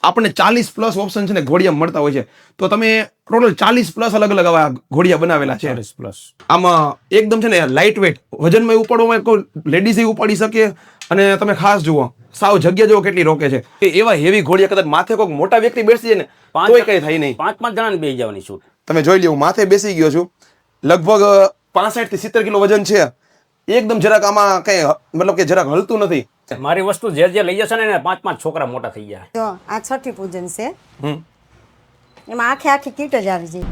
આપણને 40+ ઓપ્શન છે ને ઘોડિયા મળતા હોય છે. તો તમે ટોટલ 40+ અલગ અલગ આવા ઘોડિયા બનાવેલા છે. 40+. આમાં એકદમ છે ને લાઇટ વેટ, વજનમાં ઉપાડવામાં કોઈ લેડીઝ ઉપાડી શકે. અને તમે ખાસ જુઓ, સાવ જગ્યા જુઓ કેટલી રોકે છે. એવા હેવી ઘોડિયા કદાચ માથે કોઈ મોટા વ્યક્તિ બેસી જાય ને તોય કઈ થાય નહીં. 5 જણાને બેસી જવાની છૂટ. તમે જોઈ લ્યો, હું માથે બેસી ગયો છું. લગભગ 65 થી 70 કિલો વજન છે. એકદમ જરાક આમાં કઈ મતલબ કે જરાક હલતું નથી. મારી વસ્તુ જે જે લઈ જશે ને 5 છોકરા મોટા થઈ જાય. જો આ છઠ્ઠી પૂજન છે, એમાં આખી કીટ જ આવી જાય.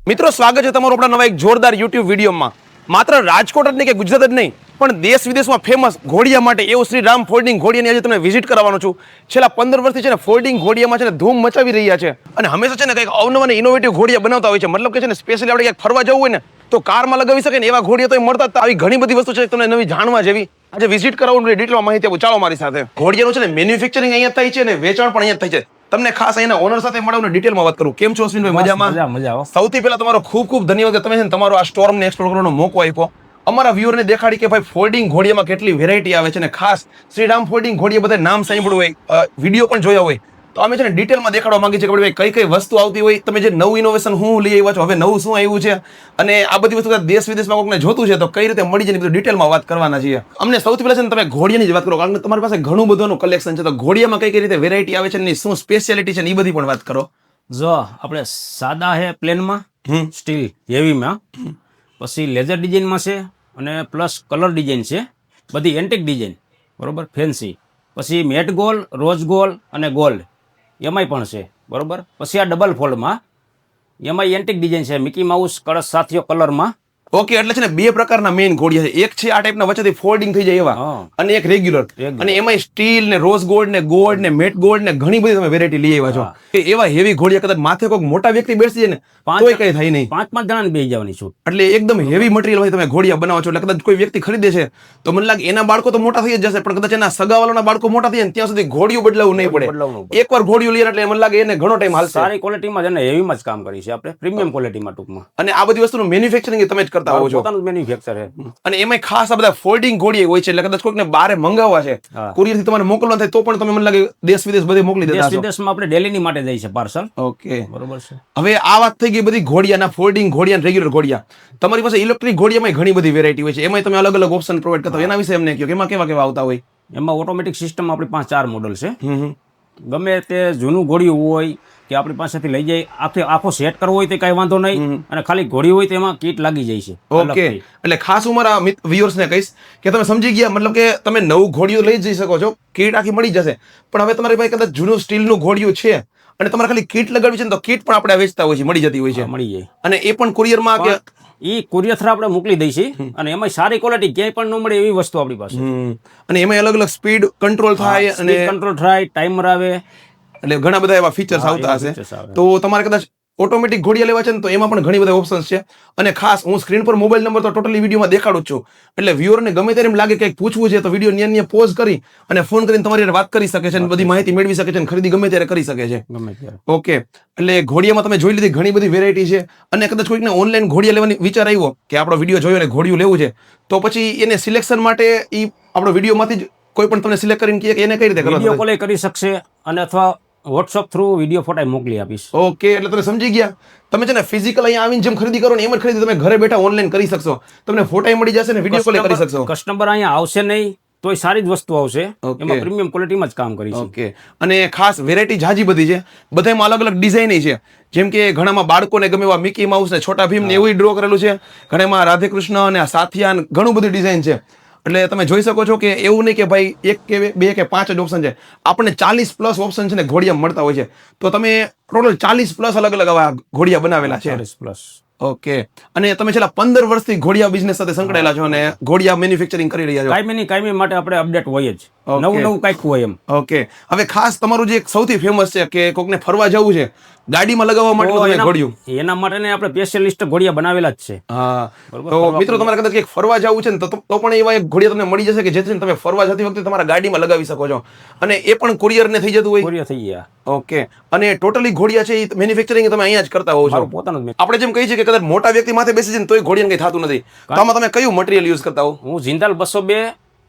મિત્રો, સ્વાગત છે તમારું આપણા નવા એક જોરદાર યુટ્યુબ વિડીયોમાં. માત્ર રાજકોટ જ નહીં કે ગુજરાત જ નહીં, પણ દેશ વિદેશમાં ફેમસ ઘોડિયા માટે એવું શ્રી રામ ફોલ્ડિંગ ઘોડિયાની આજે તમને વિઝિટ કરવાનો છું. છેલ્લા 15 વર્ષથી છે ને ફોલ્ડિંગ ઘોડિયામાં છે ને ધૂમ મચાવી રહ્યા છે. અને હંમેશા છે ને કંઈક અવનવા અને ઇનોવેટિવ ઘોડિયા બનાવતા હોય છે. મતલબ કે છે ને સ્પેશિયલી આપણે ક્યાંક ફરવા જવું હોય ને તો કારમાં લગાવી શકે ને એવા ઘોડિયા તો મળતા. આવી ઘણી બધી વસ્તુ છે તમને નવી જાણવા જેવી. આજે વિઝિટ કરાવવાનું ડિટેલમાં માહિતી આપું. ચાલો મારી સાથે. ઘોડિયાનું છે ને મેન્યુફેક્ચરિંગ અહીંયા થાય છે અને વેચાણ પણ અહીંયા થાય છે. તમને ખાસ અહીંના ઓનર સાથે મળાવને ડિટેલમાં વાત કરું. કેમ છો અશ્વિનભાઈ? મજામાં? મજા. સૌથી પહેલા તમારો ખૂબ ખૂબ ધન્યવાદ કે તમે છે ને તમારો આ સ્ટોરને એક્સપ્લોર કરવાનો મોકો આપ્યો. અમારા વ્યુઅરને દેખાડી કે ભાઈ ફોલ્ડિંગ ઘોડિયામાં કેટલી વેરાયટી આવે છે. અને ખાસ શ્રીરામ ફોલ્ડિંગ ઘોડિયા બધા નામ સાંભળ્યું હોય, વિડીયો પણ જોયા હોય, તો અમે છે ને ડિટેલમાં દેખાડવા માંગીએ છીએ કે ભાઈ કઈ કઈ વસ્તુ આવતી હોય, તમે જે નવું ઇનોવેશન હું લઈ આવ્યા છો, હવે નવું શું આવ્યું છે, અને આ બધી વસ્તુ દેશ વિદેશમાં કોઈને જોતું છે તો કઈ રીતે મળી જાય, બધું ડિટેલમાં વાત કરવાના છીએ. અમને સૌથી પહેલા છે ને તમે ઘોડિયાની જ વાત કરો, કારણ કે તમારી પાસે ઘણું બધું કલેક્શન છે. તો ઘોડિયામાં કઈ કઈ રીતે વેરાયટી આવે છે ને શું સ્પેશિયાલિટી છે ને એ બધી પણ વાત કરો. જો આપણે સાદા હે પ્લેનમાં, સ્ટીલ હેવીમાં, પછી લેઝર ડિઝાઇનમાં છે અને પ્લસ કલર ડિઝાઇન છે, બધી એન્ટિક ડિઝાઇન, બરોબર, ફેન્સી. પછી મેટ ગોલ્ડ, રોઝ ગોલ્ડ અને ગોલ્ડ એમાંય પણ છે, બરોબર. પછી આ ડબલ ફોલ્ડમાં એમાંય એન્ટિક ડિઝાઇન છે, મિકી માઉસ કળશ સાથીઓ કલરમાં. ઓકે, એટલે છે ને બે પ્રકારના મેઇન ઘોડિયા છે. એક છે આ ટાઈપના વચ્ચેથી ફોલ્ડિંગ થઈ જાય એવા, અને એક રેગ્યુલર. અને એમાં સ્ટીલ ને રોઝ ગોલ્ડ ને ગોલ્ડ ને મેટ ગોલ્ડ ને ઘણી બધી તમે વેરાયટી લઈ આવ્યા છો. એવા હેવી ઘોડિયા કદાચ માથે કોઈ મોટા વ્યક્તિ બેસી જાય ને તોય કઈ થાય નહીં. 5 જણાને બેસી જવાની છૂટ. એટલે એકદમ હેવી મટીરિયલ હોય તમે ઘોડિયા બનાવો છો. એટલે કદાચ કોઈ વ્યક્તિ ખરીદે છે તો મને લાગે એના બાળકો તો મોટા થઈ જ જશે, પણ કદાચ એના સગાવાળાના બાળકો મોટા થઈ જાય ત્યાં સુધી ઘોડિયું બદલાવું નહીં પડે. એકવાર ઘોડિયું લઈએ એટલે મને લાગે એને ઘણો ટાઈમ હાલશે. સારી ક્વોલિટીમાં જ અને હેવીમાં જ કામ કરી છે આપણે, પ્રીમિયમ ક્વોલિટીમાં ટૂંકમાં. અને આ બધી વસ્તુનું મેન્યુફેક્ચરિંગ તમે જ કરતા હોવ છો. મેન્યુફેક્ચર છે. અને એમાં ખાસ આ બધા ફોલ્ડિંગ ઘોડિયા હોય છે. એટલે કદાચ કોઈને બહાર મંગાવવા છે, કુરિયર થી તમારે મોકલવા થાય તો પણ તમે મને લાગે દેશ વિદેશ બધે મોકલી દેતા છો. દેશ વિદેશમાં આપણે ડેલીની માટે જાય છે પાર્સલ. ઓકે, બરોબર છે. હવે આ વાત થઈ ગઈ બધી ઘોડિયાના, ફોલ્ડિંગ ઘોડિયા, રેગ્યુલર ઘોડિયા. તમારી પાસે ઇલેક્ટ્રિક ઘોડિયામાં ઘણી બધી વેરાયટી હોય છે. એમાં તમે અલગ અલગ ઓપ્શન પ્રોવાઈડ કરતા હોય. એના વિશે અમને કહો કે એમાં કેવા કેવા આવતા હોય. એમાં ઓટોમેટિક સિસ્ટમ આપણી પાસે 4 મોડલ છે. ગમે તે જૂનું ઘોડિયું હોય કે આપણી પાસેથી લઈ જાય, આખો સેટ કરવો હોય તો કઈ વાંધો નહીં, અને ખાલી ઘોડી હોય તો એમાં કીટ લાગી જાય છે. ઓકે, એટલે ખાસ હું મારા વ્યુઅર્સ ને કહીશ કે તમે સમજી ગયા, મતલબ કે તમે નવું ઘોડિયું લઈ જઈ શકો છો, કીટ આખી મળી જશે. પણ હવે તમારી પાસે કદાચ જૂનું સ્ટીલનું ઘોડિયું છે અને તમારે ખાલી કીટ લગાડવી છે ને તો કીટ પણ આપણે વેચતા હોય છે, મળી જતી હોય છે. મળી જાય. અને એ પણ કુરિયરમાં કે ઈ કુરિયર થ્રુ આપણે મોકલી દઈશું. અને એમાં સારી ક્વોલિટી ક્યાંય પણ ન મળે એવી વસ્તુ આપણી પાસે. અને એમાં અલગ અલગ સ્પીડ કંટ્રોલ થાય અને કંટ્રોલ થાય, ટાઈમર આવે, એટલે ઘણા બધા એવા ફીચર્સ આવતા હશે. તો તમારે કદાચ ઓટોમેટિક ઘોડિયા લેવા છે ને તો એમાં પણ ઘણી બધા ઓપ્શન્સ છે. અને ખાસ હું સ્ક્રીન પર મોબાઈલ નંબર તો ટોટલી વિડીયોમાં દેખાડું છું. એટલે વ્યુઅરને ગમે ત્યારે એમ લાગે કે પૂછવું છે તો વિડીયો ન્યા પોઝ કરી અને ફોન કરીને તમારી વાત કરી શકે છે અને બધી માહિતી મેળવી શકે છે અને ખરીદી ગમે ત્યારે કરી શકે છે. ઓકે, એટલે ઘોડિયામાં તમે જોઈ લીધી ઘણી બધી વેરાયટી છે. અને કદાચ કોઈકને ઓનલાઈન ઘોડિયા લેવાની વિચાર આવ્યો કે આપણો વિડીયો જોયો અને ઘોડિયું લેવું છે, તો પછી એને સિલેક્શન માટે એ આપણો વિડીયોમાંથી જ કોઈ પણ તમને સિલેક્ટ કરીને કહે કે એને કઈ રીતે કરો? વિડીયો કોલ કરી શકશે અને અથવા વોટ્સઅપ થ્રુ વિડીયો ફોટા મોકલી આપીશ. ઓકે, એટલે તમે સમજી ગયા. તમે છે ને ફિઝિકલ અહીંયા આવીને જેમ ખરીદી કરો ને એમ જ ખરીદી તમે ઘરે બેઠા ઓનલાઈન કરી શકશો. તમને ફોટા મળી જશે ને વિડીયો કોલ કરી શકશો. કસ્ટમર અહીંયા આવશે નહીં તોય સારી જ વસ્તુ આવશે. એમાં પ્રીમિયમ ક્વોલિટીમાં જ કામ કરી છે. ઓકે, અને ખાસ વેરાયટી જાજી બધી છે. બધામાં અલગ અલગ ડિઝાઇન છે. જેમ કે ઘણામાં બાળકોને ગમે એવા મિકી માઉસ ને છોટા ભીમ ને એવું ડ્રો કરેલું છે. ઘણામાં રાધે કૃષ્ણ અને સાથિયા ઘણું બધું ડિઝાઇન છે. એટલે તમે જોઈ શકો છો કે એવું નહીં કે ભાઈ 1 કે 2 કે 5 જ ઓપ્શન છે. આપણને 40+ ઓપ્શન છે ને ઘોડિયા મળતા હોય છે. તો તમે ટોટલ 40+ અલગ અલગ આવા ઘોડિયા બનાવેલા છે. 40+. ઓકે, અને તમે છેલ્લા 15 વર્ષથી ઘોડિયા બિઝનેસ સાથે સંકળાયેલા છો અને ઘોડિયા મેન્યુફેક્ચરિંગ કરી રહ્યા છો. કાયમી માટે આપણે અપડેટ હોય જ, નવું કાંઈક હોય એમ. ઓકે, હવે ખાસ તમારું જે સૌથી ફેમસ છે કે કોકને ફરવા જવું છે ગાડીમાં લગાવવા માટે ઘોડિયું, એના માટે આપણે સ્પેશિયલિસ્ટ ઘોડિયા બનાવેલા જ છે. હા, તો મિત્રો તમારે કદાચ કંઈક ફરવા જવું છે ને તો પણ એવા એક ઘોડિયા તમને મળી જશે કે જેથી તમે ફરવા જતી વખતે તમારા ગાડીમાં લગાવી શકો છો. અને એ પણ કુરિયર ને થઈ જતું હોય. કુરિયર થઈ ગયા. ઓકે, અને ટોટલી ઘોડિયા છે એ મેન્યુફેક્ચરિંગ તમે અહીંયા જ કરતા હોવ છો? પોતાનું. આપણે જેમ કહીએ છીએ કે કદાચ મોટા વ્યક્તિ માથે બેસી જાય ને તોય ઘોડિયાને કંઈ થતું નથી, તો આમાં તમે કયું મટીરિયલ યુઝ કરતા હો? હું જિંદાલ 202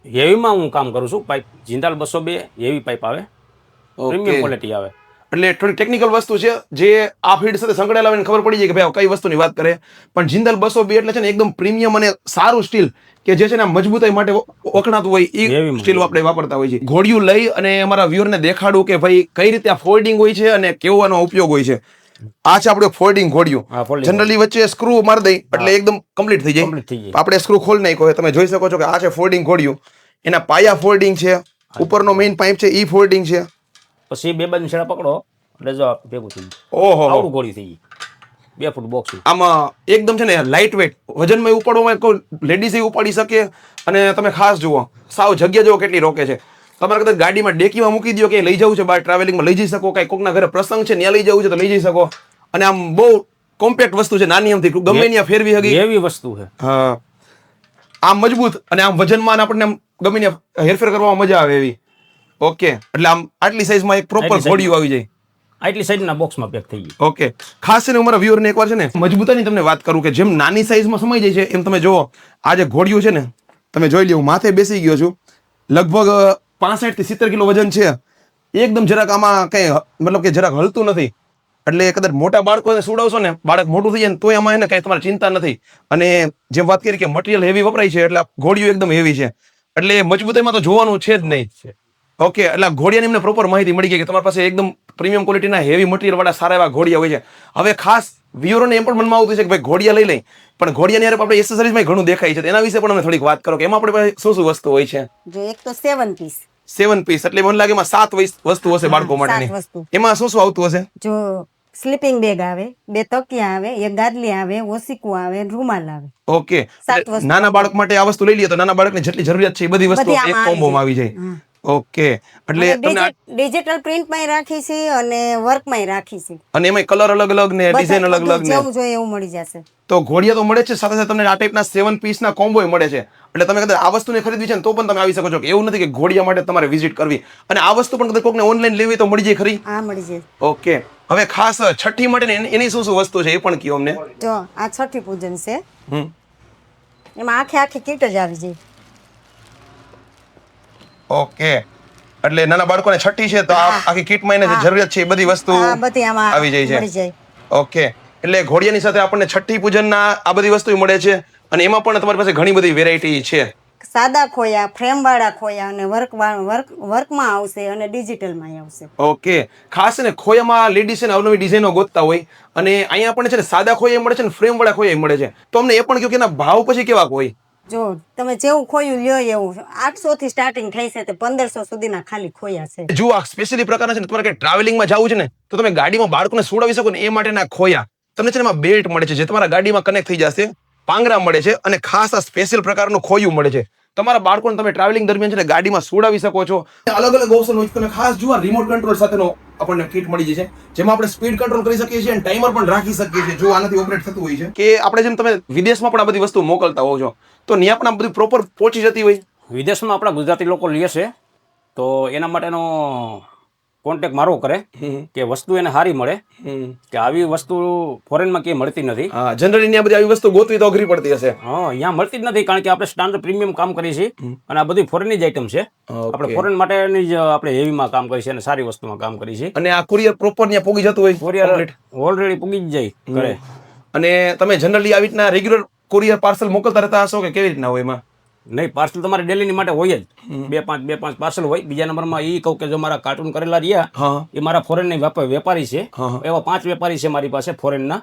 હેવીમાં હું કામ કરું છું. પાઇપ જિંદાલ 202 હેવી પાઇપ આવે, પ્રીમિયમ ક્વોલિટી આવે. એટલે થોડી ટેકનિકલ વસ્તુ છે જે આ ફીલ્ડ સાથે સંકળાયેલા હોય ને ખબર પડી જાય કે ભાઈ કઈ વસ્તુની વાત કરે. પણ જિંદાલ 202 એટલે છે ને એકદમ પ્રીમિયમ અને સારું સ્ટીલ કે જે છે ને મજબૂતાઈ માટે વખણાતું હોય એ સ્ટીલ આપણે વાપરતા હોય છે. ઘોડિયું લઈ અને અમારા વ્યુઅરને દેખાડું કે ભાઈ કઈ રીતે આ ફોલ્ડિંગ હોય છે અને કેવો આનો ઉપયોગ હોય છે. આ છે આપણે ફોલ્ડિંગ ઘોડિયું. જનરલી વચ્ચે સ્ક્રૂ મારી દઈ એટલે એકદમ કમ્પ્લીટ થઈ જાય. આપણે સ્ક્રૂ ખોલી નાખ્યો, તમે જોઈ શકો છો કે આ છે ફોલ્ડિંગ ઘોડિયું. એના પાયા ફોલ્ડિંગ છે, ઉપરનો મેઇન પાઇપ છે ઈ ફોલ્ડિંગ છે. પછી બે બાજુ છેડા પકડો એટલે જો ભેગું થઈ ગયું. ઓહો, આવડું ગોળી થઈ ગઈ. 2 ફૂટ બોક્સ. આમાં એકદમ છે ને લાઇટ વેટ, વજનમાં ઉપાડવામાં કોઈ લેડીઝ ઉપાડી શકે. અને તમે ખાસ જુઓ સાવ જગ્યા જુઓ કેટલી રોકે છે. તમારે કદાચ ગાડીમાં ડેકીમાં મૂકી દો કે લઈ જવું છે બહાર ટ્રાવેલિંગમાં લઈ જઈ શકો, કઈ કોકના ઘરે પ્રસંગ છે ત્યાં લઈ જવું છે તો લઈ જઈ શકો. અને આમ બહુ કોમ્પેક્ટ વસ્તુ છે, નાની આમથી ગમે ત્યાં ફેરવી હગી એવી વસ્તુ છે. હા, આમ મજબૂત અને આમ વજનમાં આપણને આમ ગમે ત્યાં હેરફેર કરવામાં મજા આવે એવી. ઓકે, એટલે આમ આટલી સાઈઝમાં એક પ્રોપર ઘોડિયું આવી જાય. આટલી સાઈઝના બોક્સમાં પેક થઈ ગઈ. ઓકે, ખાસ કરીને અમારા વ્યુઅરને એકવાર છે ને મજબૂતાની તમને વાત કરું કે જેમ નાની સાઈઝમાં સમાઈ જાય છે એમ તમે જુઓ આ જે ઘોડિયું છે ને તમે જોઈ લ્યો. હું માથે બેસી ગયો છું, લગભગ 65 થી 70 કિલો વજન છે. એકદમ જરાક આમાં કઈ મતલબ કે જરાક હલતું નથી. એટલે કદાચ મોટા બાળકોને સુડાવશો ને, બાળક મોટું થઈ જાય ને તોય આમાં એને કઈ તમારે ચિંતા નથી. અને જેમ વાત કરી કે મટીરિયલ હેવી વપરાય છે એટલે ઘોડિયું એકદમ હેવી છે. એટલે મજબૂતાઈમાં તો જોવાનું છે જ નહીં. ઓકે, એટલે ઘોડિયાની એમને પ્રોપર માહિતી મળી ગઈ કે તમારી પાસે એકદમ પ્રીમિયમ ક્વોલિટીના હેવી મટીરિયલ વાળા સારા એવા ઘોડિયા હોય છે. હવે ખાસ વ્યુઅરોને એમ પણ મનમાં આવતું છે કે ભાઈ ઘોડિયા લઈ લઈ, પણ ઘોડિયાની યાર આપણે એસેસરીઝમાં ઘણું દેખાય છે. એના વિશે પણ અમે થોડીક વાત કરો કે એમાં આપણે પાસે શું શું વસ્તુ હોય છે. જો એક તો 7 પીસ. 7 પીસ એટલે મને લાગે એમાં 7 વસ્તુ હશે બાળકો માટેની. એમાં શું શું આવતું હશે? જો સ્લીપિંગ બેગ આવે, 2 તકિયા આવે, 1 ગાદલી આવે, ઓસીકુ આવે, રૂમાલ આવે. ઓકે, નાના બાળક માટે આ વસ્તુ લઈ લઈએ તો નાના બાળકની જેટલી જરૂરિયાત છે એ બધી વસ્તુ એક કોમ્બોમાં આવી જાય. ઓકે, એટલે ડિજિટલ પ્રિન્ટમાં રાખી છે અને વર્કમાં રાખી છે. અને એમાં કલર અલગ અલગ ને ડિઝાઇન અલગ અલગ ને જેવું જોઈએ એવું મળી જશે. તો ઘોડિયા તો મળે છે, સાથે સાથે તમને આ ટાઈપના 7 પીસના કોમ્બોય મળે છે. એટલે તમે કદાચ આ વસ્તુને ખરીદવી છે ને તો પણ તમે આવી શકો છો. કે એવું નથી કે ઘોડિયા માટે તમારે વિઝિટ કરવી. અને આ વસ્તુ પણ કદાચ કોકને ઓનલાઈન લેવી તો મળી જાય ખરી? હા, મળી જાય. ઓકે, હવે ખાસ છઠ્ઠી માટે એની શું શું વસ્તુ છે એ પણ કહો અમને. જો આ છઠ્ઠી પૂજન છે, એમાં આખી કીટ જ આવી જાય. ઓકે, એટલે નાના બાળકોને છઠ્ઠી છે તો આખી કીટમાં એને જે જરૂરિયાત છે એ બધી વસ્તુ આવી જાય છે. ઓકે, એટલે ઘોડિયાની સાથે આપણને છઠ્ઠી પૂજનના આ બધી વસ્તુ મળે છે. અને એમાં પણ તમારી પાસે ઘણી બધી વેરાયટી છે. સાદા ખોયા, ફ્રેમ વાળા ખોયા અને વર્કમાં આવશે અને ડિજિટલમાં આવશે. ઓકે, ખાસ ને ખોયામાં લેડીઝ ને અવનવી ડિઝાઇનો ગોતતા હોય અને અહીંયા આપણને છે ને સાદા ખોયા મળે છે ને ફ્રેમ વાળા ખોયા મળે છે. તો અમને એ પણ કહો કે એના ભાવ પછી કેવા હોય? જો તમે જેવું ખોયું લ્યો એવું 800 થી સ્ટાર્ટિંગ થાય છે તે 1500 સુધીના ખાલી ખોયા છે. જો આ સ્પેશિયલી પ્રકારના છે ને તમારે કે ટ્રાવેલિંગમાં જવું છે ને તો તમે ગાડીમાં બાળકોને સુડાવી શકો ને એ માટેના ખોયા તમને છે ને એમાં બેલ્ટ મળે છે જે તમારા ગાડીમાં કનેક્ટ થઈ જશે. પાંગરા મળે છે અને ખાસ આ સ્પેશિયલ પ્રકારનું ખોયું મળે છે. તમારા બાળકોને તમે ટ્રાવેલિંગ દરમિયાન છે ને ગાડીમાં સુડાવી શકો છો. અલગ અલગ ઓપ્શન હોય છે. તમે ખાસ જુઓ રિમોટ કંટ્રોલ સાથેનો આપણને કીટ મળી જાય છે જેમાં આપણે સ્પીડ કંટ્રોલ કરી શકીએ છીએ અને ટાઈમર પણ રાખી શકીએ છીએ. જો આનાથી ઓપરેટ થતું હોય છે કે આપણે જેમ તમે વિદેશમાં પણ આ બધી વસ્તુ મોકલતા હોવ છો તો ત્યાં પણ આ બધું પ્રોપર પહોંચી જતી હોય. વિદેશમાં આપણા ગુજરાતી લોકો લે છે તો એના માટેનો કોન્ટેક્ટ મારો કરે કે વસ્તુ એને સારી મળે કે આવી વસ્તુ ફોરેનમાં ક્યાંય મળતી નથી. જનરલી ત્યાં બધી આવી વસ્તુ ગોતવી તો અઘરી પડતી હશે. હા, અહીંયા મળતી જ નથી કારણ કે આપણે સ્ટાન્ડર્ડ પ્રીમિયમ કામ કરીએ છીએ અને આ બધી ફોરેનની જ આઈટમ છે. આપણે ફોરેન માટેની જ આપણે હેવીમાં કામ કરીએ છીએ અને સારી વસ્તુમાં કામ કરીએ છીએ. અને આ કુરિયર પ્રોપર ત્યાં પૂગી જતું હોય? કુરિયર ઓલરેડી પૂગી જ જાય ઘરે. અને તમે જનરલી આવી રીતના રેગ્યુલર કુરિયર પાર્સલ મોકલતા રહેતા હશો કે કેવી રીતના હોય એમાં? નહીં, પાર્સલ તમારે ડેલીની માટે હોય જ. 2-5 પાર્સલ હોય. બીજા નંબરમાં એ કહું કે જો મારા કાર્ટૂન કરેલા રહ્યા એ મારા ફોરેનના વેપારી છે. એવા 5 વેપારી છે મારી પાસે ફોરેનના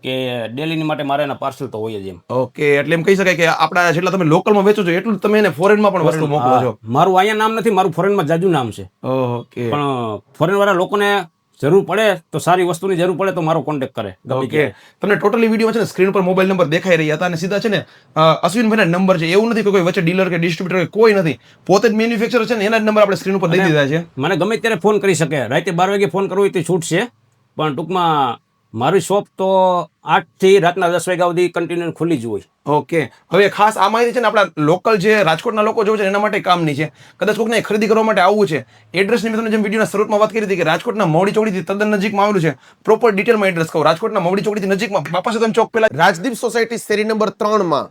કે ડેલીની માટે મારે એના પાર્સલ તો હોય જ એમ. ઓકે, એટલે એમ કહી શકાય કે આપણા જેટલા તમે લોકલમાં વેચો છો એટલું તમે એને ફોરેનમાં પણ વસ્તુ મોકલો છો. મારું અહીંયા નામ નથી, મારું ફોરેનમાં જાજુ નામ છે. ઓકે, પણ ફોરેન વાળા લોકોને જરૂર પડે તો સારી વસ્તુની જરૂર પડે તો મારો કોન્ટેક્ટ કરે. ઓકે, તમને ટોટલી વિડીયો છે ને સ્ક્રીન પર મોબાઈલ નંબર દેખાઈ રહ્યા હતા અને સીધા છે ને અશ્વિનભાઈના નંબર છે. એવું નથી કે કોઈ વચ્ચે ડીલર કે ડિસ્ટ્રીબ્યુટર કોઈ નથી, પોતે જ મેન્યુફેક્ચર છે ને એના જ નંબર આપણે સ્ક્રીન ઉપર દઈ દીધા છે. મને ગમે ત્યારે ફોન કરી શકે. રાતે 12 વાગે ફોન કરવો હોય તો છૂટ છે. પણ ટૂંકમાં મારી શોપ તો 8 થી રાતના 10 વાગ્યા સુધી કન્ટિન્યુ ખુલ્લી જ હોય. ઓકે, હવે ખાસ આ માહિતી છે ને આપણા લોકલ જે રાજકોટના લોકો જોવે છે એના માટે કામની છે. કદાચ કોઈને ખરીદી કરવા માટે આવવું છે, એડ્રેસની મેં તમને જેમ વિડીયોના શરૂઆતમાં વાત કરી હતી કે રાજકોટના મવડી ચોકડીથી તદ્દન નજીકમાં આવેલું છે. પ્રોપર ડિટેલમાં એડ્રેસ કહું. રાજકોટના મવડી ચોકડીથી નજીકમાં બાપા સદન ચોક પહેલા રાજદીપ સોસાયટી શેરી નંબર 3 માં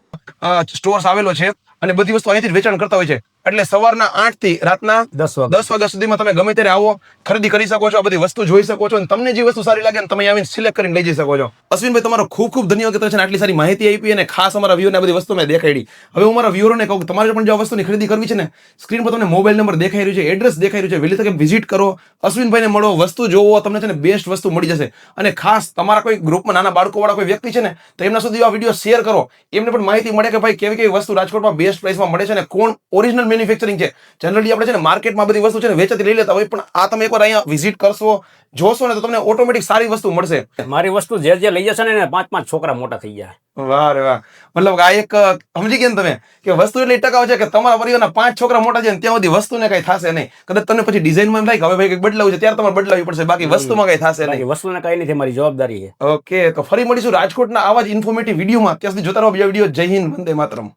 સ્ટોર્સ આવેલો છે. અને બધી વસ્તુ અહીંથી જ વેચાણ કરતા હોય છે. એટલે સવારના 8 થી રાતના 10 10 વાગ્યા સુધીમાં તમે ગમે ત્યારે આવો, ખરીદી કરી શકો છો, આ બધી વસ્તુ જોઈ શકો છો અને તમને જે વસ્તુ સારી લાગે ને તમે આવીને સિલેક્ટ કરીને લઈ જઈ શકો છો. અશ્વિનભાઈ, તમારો ખૂબ ખૂબ ધન્યવાદ કે તમે છે ને આટલી સારી માહિતી આપી અને ખાસ અમારા વ્યુઅરને આ બધી વસ્તુ મેં દેખાડી. હવે હું મારા વ્યુઅરોને કહું કે તમારે પણ જો આ વસ્તુની ખરીદી કરવી છે ને, સ્ક્રીન પર તમને મોબાઈલ નંબર દેખાઈ રહ્યું છે, એડ્રેસ દેખાઈ રહ્યું છે, વહેલી તકે વિઝિટ કરો, અશ્વિનભાઈને મળો, વસ્તુ જોવો, તમને છે ને બેસ્ટ વસ્તુ મળી જશે. અને ખાસ તમારા કોઈ ગ્રુપમાં નાના બાળકોવાળા કોઈ વ્યક્તિ છે ને, તો એમના સુધી આ વિડીયો શેર કરો, એમને પણ માહિતી મળે કે ભાઈ કેવી કેવી વસ્તુ રાજકોટમાં બેસ્ટ પ્રાઇસમાં મળે છે અને કોણ ઓરિજિનલ મેન્યુફેક્ચરિંગ છે. જનરલી આપણે છે ને માર્કેટમાં બધી વસ્તુ છે ને વેચાતી લઈ લેતા હોય, પણ આ તમે એકવાર અહીંયા વિઝિટ કરશો, જોશો ને તો તમને ઓટોમેટિક સારી વસ્તુ મળશે. મારી વસ્તુ જે લઈ જશે ને એને 5-5 છોકરા મોટા થઈ જાય. વાહ રે વાહ, મતલબ આ એક સમજી ગયા ને તમે કે વસ્તુ એટલી ટકાઉ છે કે તમારા પરિવારના 5 છોકરા મોટા છે ને ત્યાં સુધી વસ્તુને કઈ થશે નહીં. કદાચ તમને પછી ડિઝાઇનમાં એમ થાય કે હવે ભાઈ કંઈક બદલાવું છે, ત્યારે તમારે બદલાવી પડશે, બાકી વસ્તુમાં કઈ થશે નહીં. બાકી વસ્તુને કઈ નથી, મારી જવાબદારી છે. ઓકે, તો ફરી મળીશું રાજકોટના આવા જ ઇન્ફોર્મેટિવ વિડીયોમાં. ત્યાં સુધી જોતા રહો બીજા વિડીયો. જય હિન્દ, વંદે માતરમ.